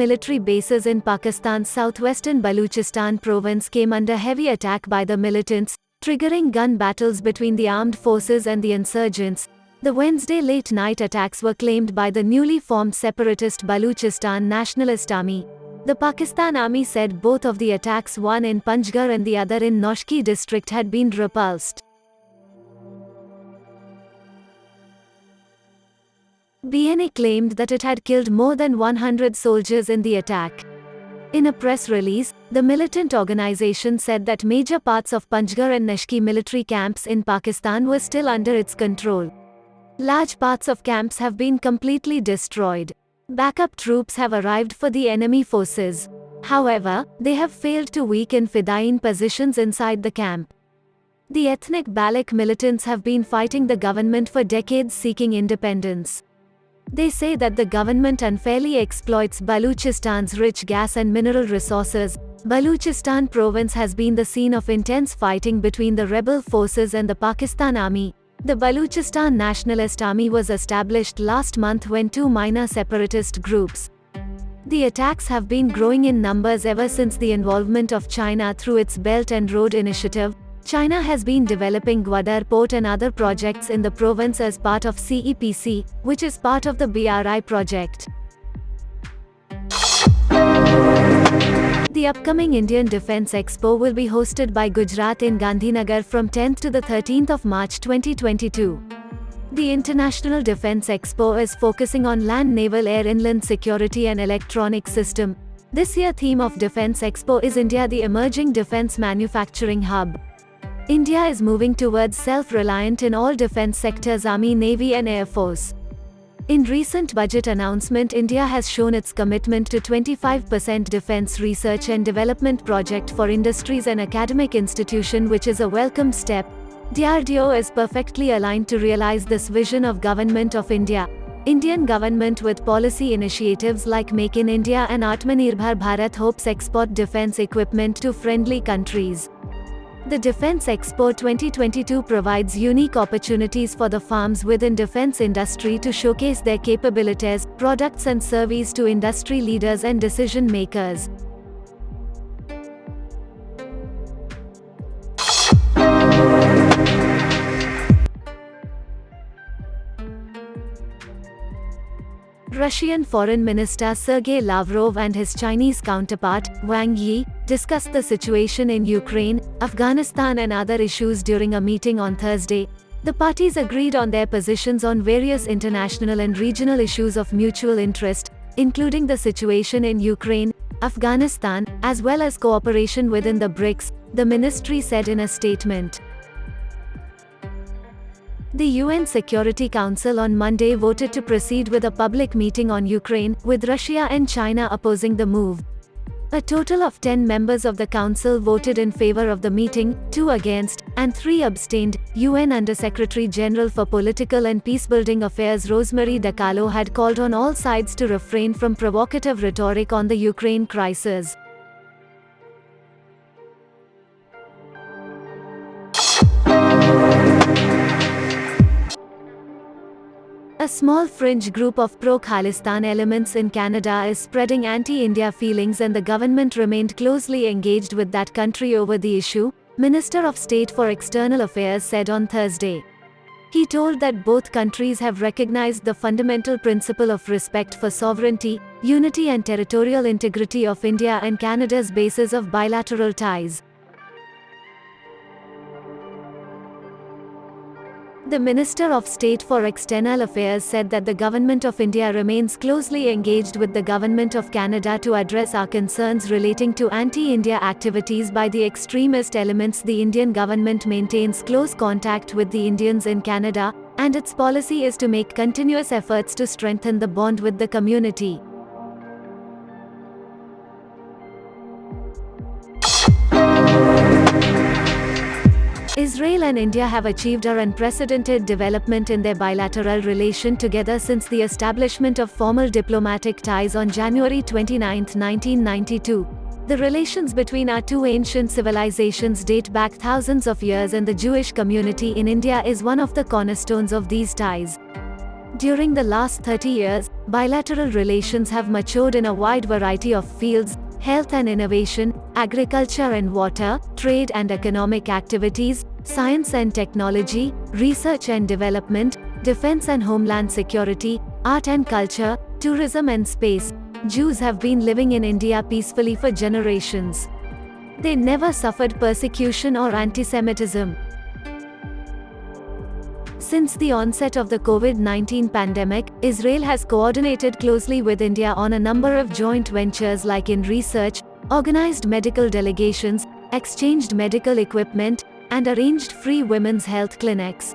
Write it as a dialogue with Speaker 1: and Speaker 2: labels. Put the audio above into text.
Speaker 1: military bases in Pakistan's southwestern Balochistan province came under heavy attack by the militants, triggering gun battles between the armed forces and the insurgents. The Wednesday late-night attacks were claimed by the newly formed separatist Balochistan Nationalist Army. The Pakistan Army said both of the attacks, one in Panjgur and the other in Noshki district, had been repulsed. BNA claimed that it had killed more than 100 soldiers in the attack. In a press release, the militant organization said that major parts of Panjgur and Noshki military camps in Pakistan were still under its control. Large parts of camps have been completely destroyed. Backup troops have arrived for the enemy forces. However, they have failed to weaken Fedayeen positions inside the camp. The ethnic Baloch militants have been fighting the government for decades, seeking independence. They say that the government unfairly exploits Balochistan's rich gas and mineral resources. Balochistan province has been the scene of intense fighting between the rebel forces and the Pakistan Army. The Balochistan Nationalist Army was established last month when two minor separatist groups. The attacks have been growing in numbers ever since the involvement of China through its Belt and Road Initiative. China has been developing Gwadar Port and other projects in the province as part of CEPC, which is part of the BRI project. The upcoming Indian Defence Expo will be hosted by Gujarat in Gandhi Nagar from 10th to the 13th of March 2022. The International Defence Expo is focusing on land, naval, air, inland security and electronic system. This year's theme of Defence Expo is India, the emerging defence manufacturing hub. India is moving towards self-reliant in all defence sectors: Army, Navy and Air Force. In recent budget announcement, India has shown its commitment to 25% defence research and development project for industries and academic institution, which is a welcome step. DRDO is perfectly aligned to realize this vision of Government of India. Indian government with policy initiatives like Make in India and Atmanirbhar Bharat hopes export defence equipment to friendly countries. The Defence Expo 2022 provides unique opportunities for the firms within defence industry to showcase their capabilities, products and services to industry leaders and decision makers. Russian Foreign Minister Sergei Lavrov and his Chinese counterpart, Wang Yi, discussed the situation in Ukraine, Afghanistan and other issues during a meeting on Thursday. The parties agreed on their positions on various international and regional issues of mutual interest, including the situation in Ukraine, Afghanistan, as well as cooperation within the BRICS, the ministry said in a statement. The UN Security Council on Monday voted to proceed with a public meeting on Ukraine, with Russia and China opposing the move. A total of 10 members of the Council voted in favor of the meeting, 2 against, and 3 abstained. UN Under-Secretary General for Political and Peacebuilding Affairs Rosemary DiCarlo had called on all sides to refrain from provocative rhetoric on the Ukraine crisis. A small fringe group of pro-Khalistan elements in Canada is spreading anti-India feelings, and the government remained closely engaged with that country over the issue, Minister of State for External Affairs said on Thursday. He told that both countries have recognized the fundamental principle of respect for sovereignty, unity and territorial integrity of India and Canada's basis of bilateral ties. The Minister of State for External Affairs said that the Government of India remains closely engaged with the Government of Canada to address our concerns relating to anti-India activities by the extremist elements. The Indian government maintains close contact with the Indians in Canada, and its policy is to make continuous efforts to strengthen the bond with the community. Israel and India have achieved an unprecedented development in their bilateral relation together since the establishment of formal diplomatic ties on January 29, 1992. The relations between our two ancient civilizations date back thousands of years, and the Jewish community in India is one of the cornerstones of these ties. During the last 30 years, bilateral relations have matured in a wide variety of fields: health and innovation, agriculture and water, trade and economic activities, science and technology, research and development, defense and homeland security, art and culture, tourism and space. Jews have been living in India peacefully for generations. They never suffered persecution or anti-Semitism. Since the onset of the COVID-19 pandemic, Israel has coordinated closely with India on a number of joint ventures like in research, organized medical delegations, exchanged medical equipment, and arranged free women's health clinics.